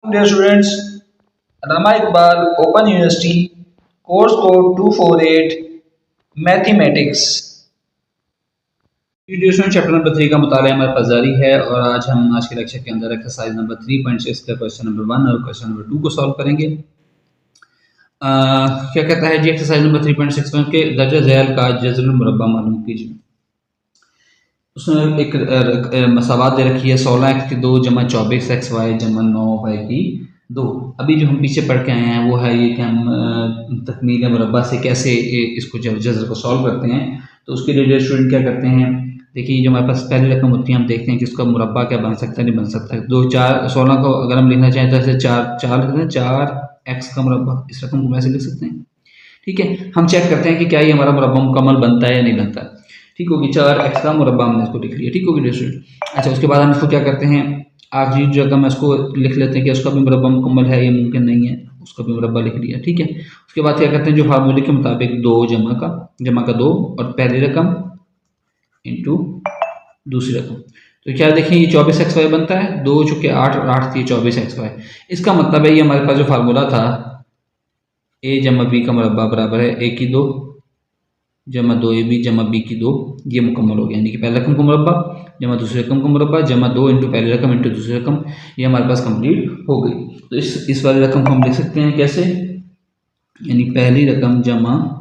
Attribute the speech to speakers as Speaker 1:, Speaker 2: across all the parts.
Speaker 1: Dear students, Rama Iqbal, Open University, course code 248, Mathematics. Tuition chapter number 3 का मुताला हमारे पास जारी है और आज के लेक्चर के अंदर एक्सरसाइज नंबर 3.6 का क्वेश्चन नंबर 1 और क्वेश्चन नंबर 2 को सॉल्व करेंगे। क्या कहता है जी एक्सरसाइज नंबर 3.6 में कि दर्जा ज़ैल का जज़रुल मुरब्बा मालूम कीजिए। उसमें एक मसावात दे रखी है 16x की 2 जमा 24xy जमा 9y की 2। अभी जो हम पीछे पढ़ के आए हैं वो है ये कि हम तकमील मुरब्बा से कैसे इसको जज़र को सॉल्व करते हैं। तो उसके लिए स्टूडेंट क्या करते हैं, देखिए जो हमारे पास पहली रकम होती है हम देखते हैं कि उसका मुरब्बा क्या बन सकता है, नहीं बन सकता। 2 4 16 को अगर हम लिखना चाहें तो ऐसे 4 लिखते हैं, 4x का मुरब्बा, इस रकम को ऐसे लिख सकते हैं। ठीक है, हम चेक करते हैं कि क्या ये हमारा मुरब्बा मुकम्मल बनता है या नहीं बनता। ठीक होगी, 4x का मुरब्बा हमने इसको लिख लिया। ठीक होगी स्टूडेंट। अच्छा, उसके बाद हम इसको क्या करते हैं, आखिरी जो रकम है उसको लिख लेते हैं कि उसका भी मुरब्बा मुकम्मल है या मुमकिन नहीं है, उसका भी मुरब्बा लिख लिया। ठीक है, उसके बाद क्या करते हैं, जो फार्मूले के मुताबिक 2 जमा का 2 और पहली रकम इंटू दूसरी रकम। तो क्या देखें, ये 24xy बनता है, 2 चुके 8 और 8 थी 24xy। इसका मतलब है ये हमारे पास जो फार्मूला था a जमा बी का मुरब्बा बराबर है a की 2 जमा 2ab जमा b की 2, ये मुकम्मल हो गया। यानी कि पहली रकम का मुरब्बा जमा दूसरी रकम का मुरब्बा जमा 2 इंटू पहली रकम इंटू दूसरी रकम, ये हमारे पास कंप्लीट हो गई। तो इस वाली रकम को हम लिख सकते हैं कैसे, यानी पहली रकम जमा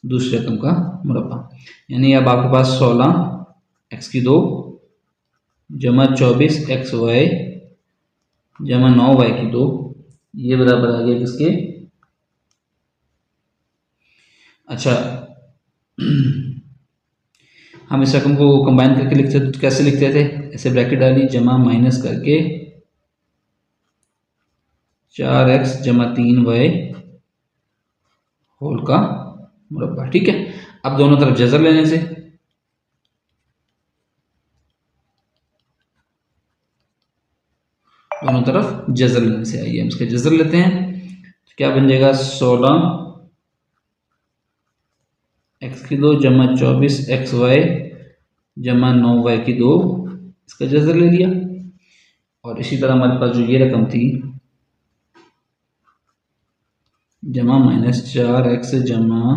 Speaker 1: दूसरी रकम का मुरब्बा। यानी अब आपके पास 16x की 2 जमा 24xy जमा 9y की 2, ये बराबर आ गया किसके। अच्छा, हम इस रकम को कंबाइन करके लिखते थे, तो कैसे लिखते थे, ऐसे ब्रैकेट डाली जमा माइनस करके 4x जमा 3y होल का मुरब्बा। ठीक है, अब दोनों तरफ जज़र लेने से आइए हम इसके जज़र लेते हैं। तो क्या बन जाएगा, 16x की 2 जमा 24xy जमा 9y की 2, इसका जज़र ले लिया। और इसी तरह हमारे पास जो ये रकम थी जमा माइनस 4x जमा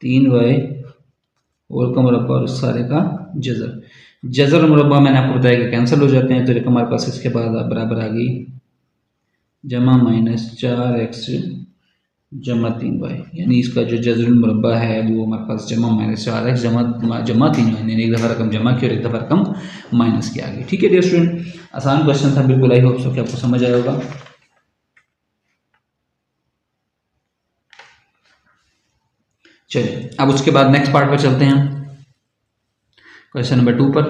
Speaker 1: 3y होल का मुरब्बा और इस सारे का जज़र मुरब्बा मैंने आपको बताया कि कैंसिल हो जाते हैं। तो रकम हमारे पास इसके बाद बराबर आ गई जमा माइनस 4x जमा 3y, यानी इसका जो जज़र मुरब्बा है वो हमारे पास जमा माइनस 4x जमा 3y, यानी एक दफ़ा रकम जमा की और एक दफ़ा रकम माइनस की आ गई। ठीक है डियर स्टूडेंट, आसान क्वेश्चन था बिल्कुल, आई होप सो कि आपको समझ आया होगा। चलिए अब उसके बाद नेक्स्ट पार्ट पर चलते हैं, क्वेश्चन नंबर 2 पर।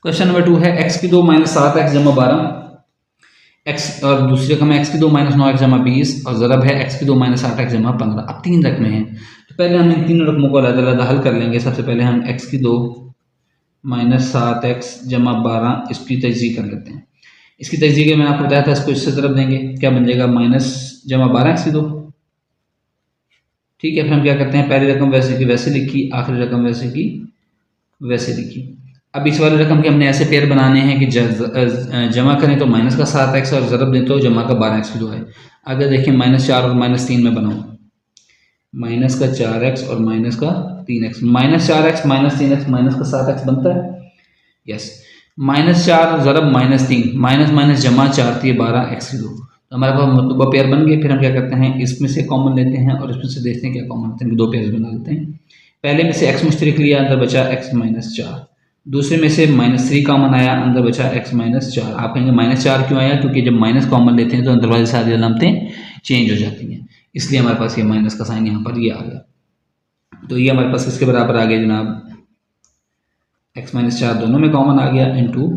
Speaker 1: क्वेश्चन नंबर 2 है x की 2 माइनस 7x जमा 12, x और दूसरी रकम है x की 2 माइनस 9x जमा 20 और ज़रब है x की 2 माइनस 8x जमा 15। अब 3 रकमें हैं, तो पहले हम इन तीनों रकमों को अलग-अलग हल कर लेंगे। सबसे पहले हम x की 2 माइनस 7x जमा 12 इसकी तजज़ीह कर लेते हैं। इसकी तजज़ीह के मैंने आपको बताया था, इसको इससे ज़रब देंगे, क्या बन जाएगा, माइनस जमा 12x की 2। ठीक है, फिर हम क्या करते हैं, पहली रकम वैसे की वैसे लिखी, आखिरी रकम वैसे की वैसे लिखी। अब इस वाली रकम के हमने ऐसे पेयर बनाने हैं कि जमा करें तो माइनस का 7x और ज़रब दें तो जमा का 12x की 2 है। अगर देखें माइनस 4 और माइनस 3 में बनाऊँ, माइनस का 4x और माइनस का 3x, minus 4x minus 3x minus का 7x बनता है। यस, माइनस 4 ज़रब माइनस 3 माइनस माइनस जमा 4 थी 12x की 2, तो हमारे पास मतलूबा पेयर बन गए। फिर हम क्या करते हैं, इसमें से कॉमन लेते हैं और इसमें से देखते हैं क्या कॉमन लेते हैं, 2 पेयर बना लेते हैं। पहले में से x मुश्तरक लिया, अंदर बचा x माइनस 4। दूसरे में से माइनस 3 कॉमन आया, अंदर बचा x माइनस 4। आप कहेंगे माइनस 4 क्यों आया, क्योंकि जब माइनस कॉमन लेते हैं तो अंदर वाली सारी अलामतें चेंज हो जाती हैं, इसलिए हमारे पास ये माइनस का साइन यहाँ पर ये आ गया। तो ये हमारे पास किसके बराबर आ गया जनाब, x माइनस 4 दोनों में कॉमन आ गया इंटू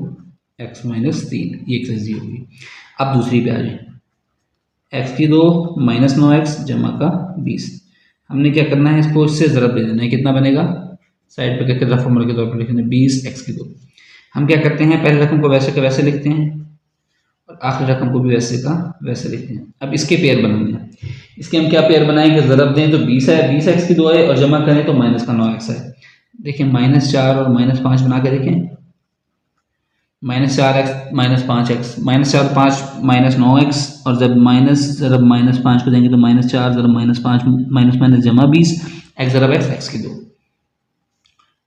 Speaker 1: x माइनस 3, ये एक तजज़ीह होगी। अब दूसरी पे आ जाए, x की 2 माइनस 9x जमा का 20, हमने क्या करना है, इसको इससे ज़रब दे देना है। कितना बनेगा, साइड पे करके रफ फॉर्मूले के तौर पर लिखेंगे 20x की 2। हम क्या करते हैं, पहले रकम को वैसे का वैसे लिखते हैं और आखिरी रकम को भी वैसे का वैसे लिखते हैं। अब इसके पेयर बनाने हैं, इसके हम क्या पेयर बनाएंगे, ज़रब दें तो 20 है, 20x की 2 है और जमा करें तो माइनस का 9x है। देखिए माइनस 4 और माइनस 5 बना के देखें, -4x -5x, -4 5 -9x, और जब -5 को देंगे तो -4 ज़रा -5 माइनस जमा 20, x ज़रा x की 2,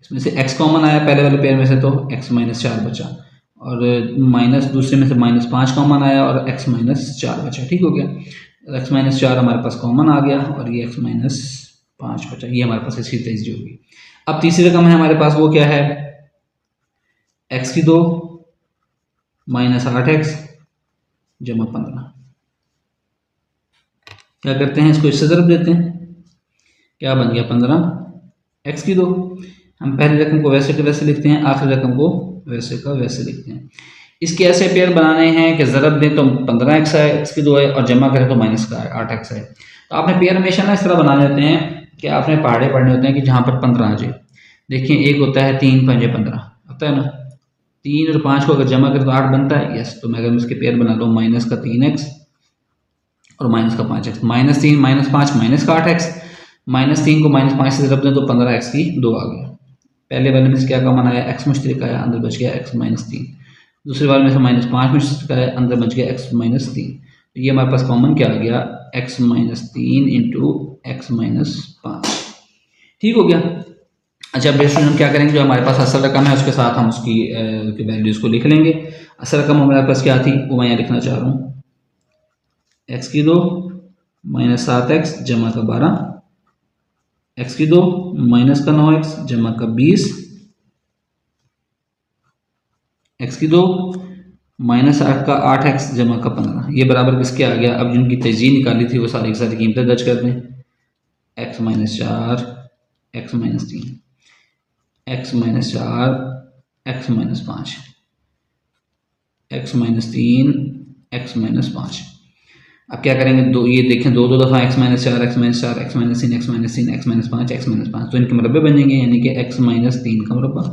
Speaker 1: इसमें से x कॉमन आया पहले वाले पेयर में से तो x -4 बचा, और माइनस दूसरे में से -5 कॉमन आया और x -4 बचा। ठीक हो गया, x -4 हमारे पास कॉमन आ गया और ये x -5 बचा, ये हमारे पास इसकी तेजी होगी। अब तीसरी रकम है हमारे पास, वो क्या है, x की 2 -8x जमा 15। क्या करते हैं, इसको इससे ज़रब देते हैं, क्या बन गया 15x की 2। हम पहली रकम को वैसे के वैसे लिखते हैं, आखिरी रकम को वैसे का वैसे लिखते हैं। इसके ऐसे पेयर बनाने हैं कि ज़रब दें तो 15x है, x की 2 है, और जमा करें तो -8x है। तो आपने पेयर हमेशा ना इस तरह बना लेते हैं कि आपने पहाड़े पढ़ने होते हैं कि जहाँ पर 15 आ जाए। देखिए एक होता है 3 5 15 होता है ना, 3 और 5 को अगर जमा करें तो 8 बनता है, यस। तो मैं अगर इसके पेयर बना लूँ -3x और -5x, -3 -5 -8x, -3 को -5 से ज़रब दें तो 15x की 2 आ गया। पहले वाले में से क्या कॉमन आया, x मुश्तरक आया, अंदर बच गया x -3। दूसरे वाले में से -5 मुश्तरक आया, अंदर बच गया x -3। तो ये हमारे पास कॉमन क्या आ गया, x -3 इंटू x -5। ठीक हो गया। अच्छा, अब हम क्या करेंगे, जो हमारे पास असल रकम है उसके साथ हम उसकी वैल्यूज़ को लिख लेंगे। असल रकम हमारे पास क्या थी वो मैं यहाँ लिखना चाह रहा हूँ, x की 2 -7x जमा का 12, x की 2 -9x जमा का 20, x की 2 -8x जमा का 15। ये बराबर किसके आ गया। अब जिनकी तेजी निकाली थी वो सारी की सारी कीमतें दर्ज कर दें, x -4 x -3 x -4 x -5 x -3 x -5। अब क्या करेंगे, दो ये देखें, दो दफ़ा x -4 x -4 x -3 x -3 x -5 x -5, तो इनके मुरब्बे बन जाएंगे, यानी कि x -3 का मुरब्बा,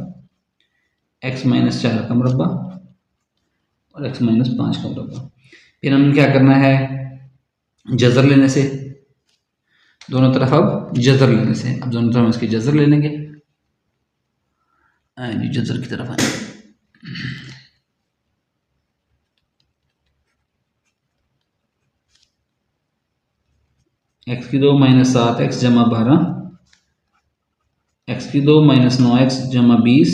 Speaker 1: x -4 का मुरब्बा और x -5 का मुरब्बा। फिर हमें क्या करना है, जज़र लेने से, दोनों तरफ अब जज़र लेने से, अब दोनों तरफ इसकी जज़र ले लेंगे। जी जज़र की तरफ आए, x की 2 -7x जमा 12, x की 2 -9x जमा 20,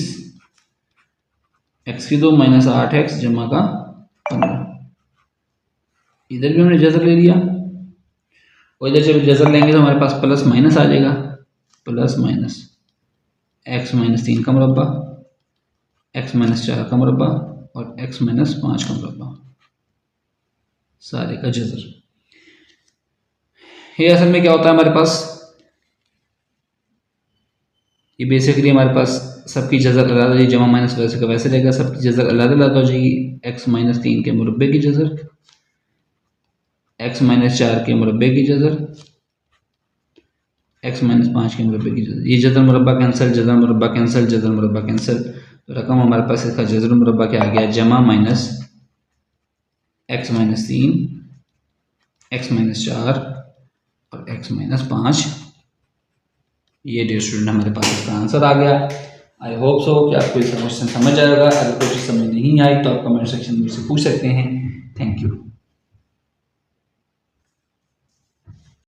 Speaker 1: x की 2 -8x जमा का 15। इधर भी हमने जज़र ले लिया, और इधर जब जज़र लेंगे तो हमारे पास प्लस माइनस आ जाएगा, प्लस माइनस x -3 का मुरब्बा, x -4 का मुरब्बा और x -5 का मुरब्बा, सारे का जज़र। ये असल में क्या होता है हमारे पास, ये बेसिकली हमारे पास सबकी जज़र अलग हो जाएगी, जमा माइनस वैसे का वैसे रहेगा, सबकी जज़र अलग अलग हो जाएगी। x -3 के मुरब्बे की जज़र, x -4 के मुरब्बे की जज़र, x -5 के मुरब्बे की जज़र। ये जज़र मुरब्बा कैंसिल, जज़र मुरब्बा कैंसिल, जज़र मुरब्बा कैंसिल, तो रकम हमारे पास इसका जज़र मुरब्बा क्या आ गया, जमा माइनस x -3 x -4 और x -5। ये डियर स्टूडेंट हमारे पास इसका आंसर आ गया। आई होप सो कि आपको इस क्वेश्चन समझ आएगा। अगर कोई समझ नहीं आई तो आप कमेंट सेक्शन में मुझसे पूछ सकते हैं। Thank you.